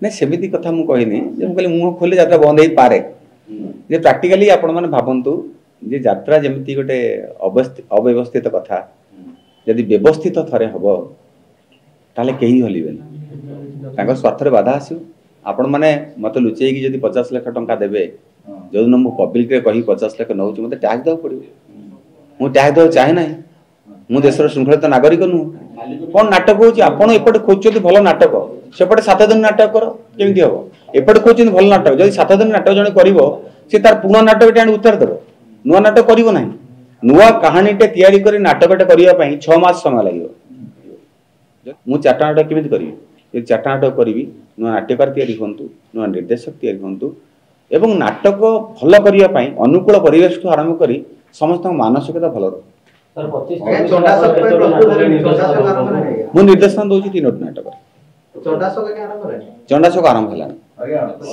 ना सेमिति कथा मु कहनी जे मु कहली मुह खोले यात्रा बंद हो पारे जे प्रैक्टिकली आपण माने भाबंतु जे यात्रा जेमिति गोटे अव्यवस्थित कथा यदि व्यवस्थित थरे हबो ताले केही हलिबेनी तांकर स्वार्थरे बाधा आसु आपण माने मते लुचेई कि यदि 50 लाख टंका देबे जो दिन मु पब्लिक रे कहि 50 लाख नउछु मते टैक्स दो पड़िबो मु टैक्स दो चाहे नाही मु देशर शृंखलित नागरिक नु कोन नाटक होची आपण एपटे खोजछथि भलो नाटक सेपटे 7 दिन नाटक करो केमिति हबो एपटे खोजछथि भलो नाटक जदि 7 दिन नाटक जने करिवो से तार पुना नाटक टे उत्तर देबो नुवा नाटक करिवो नाही नुवा कहानी टे तयारी करी नाटक टे करिया पई 6 मास समय लागिवो मु चारटा नाटक केमिति करिवि ए चारटा नाटक करिवि नुवा नाट्यकार तयारी होंतु नुवा निर्देशक तयारी होंतु एवं नाटक भल करिया पई अनुकूल परिवेश ठु आरंभ करी समस्त मानसिकता भल सर 25 मु निर्देशन दोची तीनोट नाटक चंडाशोक आरंभ हला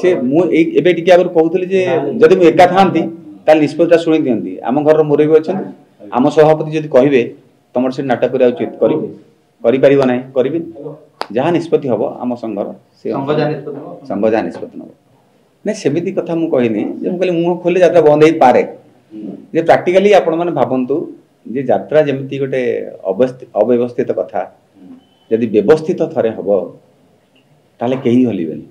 से मु एबे टिके अगर कहउतली जे जदि मु एका थांती ताल निष्पत्ति शुणी दियंती आम घर मुरबी अछन आम सभापति जदि कहिबे तमर से नाटक करिया उचित करिबे करि परिबो नाही करिबे जहा निष्पत्ति हबो आम संघर से संघ निष्पत्ति नबो नै सेमिति कथा मु कहनी जे मु कहली मुह खोले यात्रा बंद हो पारे जे प्रैक्टिकली आपण माने भाबंतु जे यात्रा जेमिति गोटे अव्यवस्थित कथा यदि व्यवस्थित थरे हबो ताले केही हलिबेनी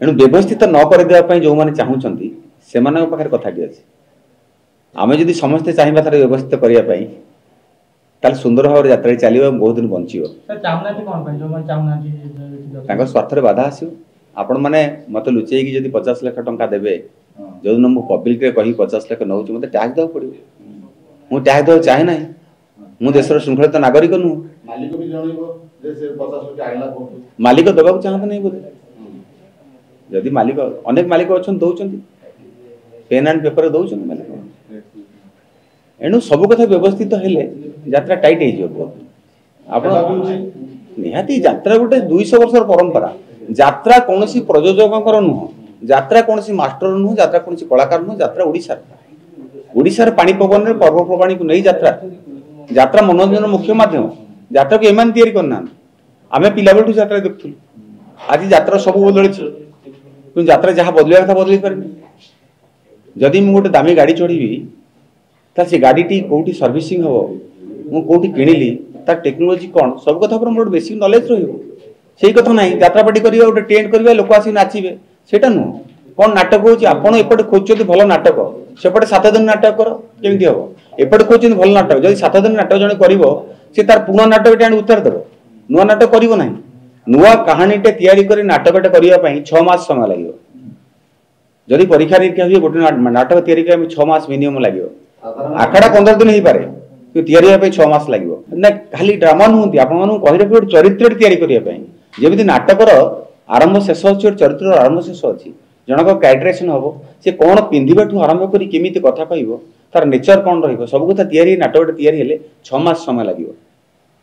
एनु व्यवस्थित न कर देबा पई जो माने चाहुचंती सेमानक पाखर कथाटी अछि आमे जदि समस्त चाहिबा थारे व्यवस्थित करिया पई ताले सुंदर भाव यात्रा चलिबो बहुत दिन बंचिबो सर चाहनाती कोन पई जो माने चाहनाती तांकर स्वार्थरे बाधा आसु आपण माने मते लुचेई कि यदि 50 लाख टंका देबे जो दिन मु पब्लिक रे कहि 50 लाख नउछु मते टैक्स दो पड़िबो मु टैक्स दो चाहे नाही मु देशर शृंखलित नागरिक नु मालिक भी जणिबो जे से 50 लाख आइला कोठु मालिक दबाव चाहत नहीं बोले यदि मालिक अनेक मालिक अछन दउचंती पेन एंड पेपर दउचंती मालिक एनु सब कथा व्यवस्थित हेले यात्रा टाइट हे जियो आपण निहाती यात्रा गोटे 200 वर्षर परंपरा यात्रा कोनसी प्रयोजककर नुह यात्रा कोनसी मास्टर नुह यात्रा कोनसी कलाकार नुह यात्रा ओडिसा पानी पवन रे पर्वप्रवाणी को नहीं यात्रा यात्रा मनोरंजन मुख्य माध्यम यात्रा को एमान तयारी करना आमे पिला बेठू यात्रा देखथु आज यात्रा सब बदलि कि यात्रा जहाँ बदलिया कथा बदली पारे जदि मु गोटे दामी गाड़ी चढ़ी ता से गाड़ी टी कोठी सर्विसिंग हो मु कोठी किनिली ता टेक्नोलॉजी कोन सब कथा पर मोर बेसिक नॉलेज रहिबो सेही कथा नाही यात्रा पार्टी करियो गोटे टेंट करियो लोक आसी नाचिबे सेटा नु कोन नाटक होची आपण एपटे खोजछथि भलो नाटक सेपटे 7 दिन नाटक करो केमिति हो एपटे खोजछथि भलो नाटक जदि 7 दिन नाटक जने करिवो से तार पुना नाटक टे उत्तर देबो नुवा नाटक करिवो नाही नुवा कहानी टे तयारी करी नाटक टे करिया पई 6 मास समय लागिवो जदि परीक्षा निरीक्षा हुए गोटे नाटक तयारी करिया 6 मास मिनिमम लागिवो आखड़ा 15 दिन ही पारे कि तयारी पे 6 मास लागिवो ना खाली ड्रामा नुहंती आपण मानु कहिरे गोटे चरित्र तयारी करिया पई जेमिति नाटकर आरंभ शेष अछि चरित्र आरंभ शेष अछि जनक कैरेक्टरेशन हबो से कोन पिंधिबेठू आरंभ करी केमिति कथा कहइबो तार नेचर कोन रहिबो सब कथा तयारी नाटक तयारी हेले 6 मास समय लागिवो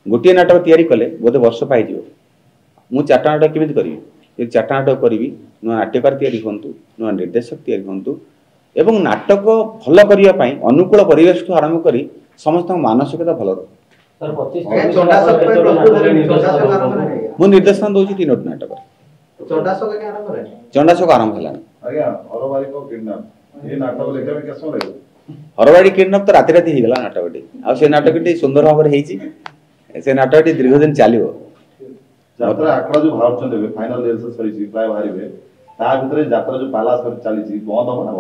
गोटे नाटक तयारी कले बोधे वर्ष पाई जिवो मु चारटा नाटक केमिति करिवि ए चारटा नाटक करिवि नुवा नाट्यकार तयारी होंतु नुवा निर्देशक तयारी होंतु एवं नाटक भल करिया पई अनुकूल परिवेश ठु आरंभ करी समस्त मानसिकता भल रह सर 25 चंडाशोक पे प्रस्तुत मु निर्देशन दोची तीनोट नाटक चंडाशोक के आरंभ रे चंडाशोक आरंभ हला आज्ञा हरवारी को किडनैप ये नाटक लेखा में केसो लागो हरवाड़ी किडनैप तो राति राति हिगला नाटकटी आ से नाटकटी सुंदर भाव रे हेची से नाटकटी दीर्घ दिन चलिवो यात्रा आकड़ा जो भाव चंदे फाइनल रिहर्सल सरी प्राय बाहरिबे ता भितरे यात्रा जो पाला सर चली छी बंद हो ना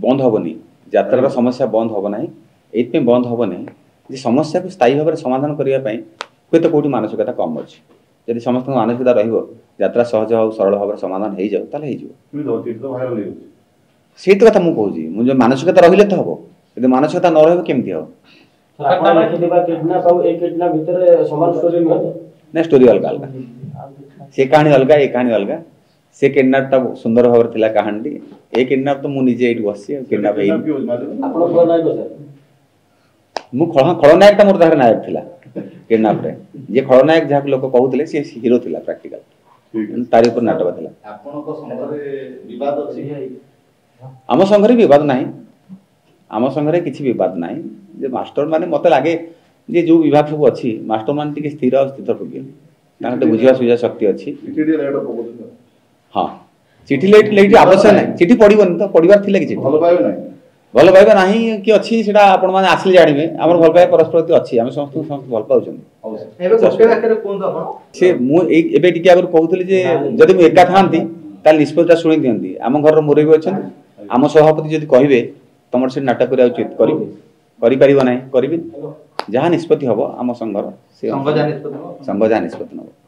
बंद होबनी यात्रा रा समस्या बंद होबो नाही एतपे बंद होबो नाही जे समस्या को स्थायी भाव समाधान करिया पई कोइ तो कोठी मानसिकता कम अछि यदि समस्त मानसिकता रहिबो यात्रा सहज हो सरल भाव समाधान हे जाउ ताले हे जिवो तुम दो तीन तो भाइरल हे सेत कथा मु कहूजी मु जे मानसिकता रहिले तो हबो यदि मानसिकता न रहबो केमति हो आपण लिखिबा किडनैप और एक किडनैप भीतर समान स्टोरी न ना स्टोरी अलग अलग से कहानी अलग ए कहानी अलग से किडनैप ता सुंदर भाव थिला कहानी ए किडनैप तो मु निजे एट बससी किडनैप हे आपण को नाय को सर मु खलनायक ता मोर दाहर नायक थिला किडनैप रे जे खलनायक जाक लोक कहउतले से हीरो थिला प्रैक्टिकल तारी ऊपर नाटक थिला आपण को संघरे विवाद अछि आम संघरे विवाद नाही आम संघरे किछि विवाद नाही जे मास्टर माने मते लागे जे जो विभाग सब अछि मास्टर मान टिके स्थिर और स्थिर होगे तांटे बुझिया सुझा शक्ति अछि टीटी रेड को हाँ चिठी लेट आवश्यक नहीं चिठी पड़ोनी तो पढ़ार थी कि चिठी ଭଲ ପାଇବେ ନାହିଁ भल पाइबा ना कि अच्छी से आपण मैंने आसिले जानवे आम भल पाइबा परस्पर प्रति अच्छी आम समस्त समस्त भल पाऊँ ହଉ sir। ଏବେ ଗୋଟେ ବାକ୍ୟରେ କୁହନ୍ତୁ ଆପଣ से मुझे टी आगे कहूली जदि मुझे एका था निष्पत्ति शुणी दिखती आम घर मुरबी अच्छा आम सभापति जब कहे तुम से नाटक करा उचित कर ना करी जहाँ निष्पत्ति हम आम संघर संघ जाहा निष्पत्ति संघ जहाँ निष्पत्ति नब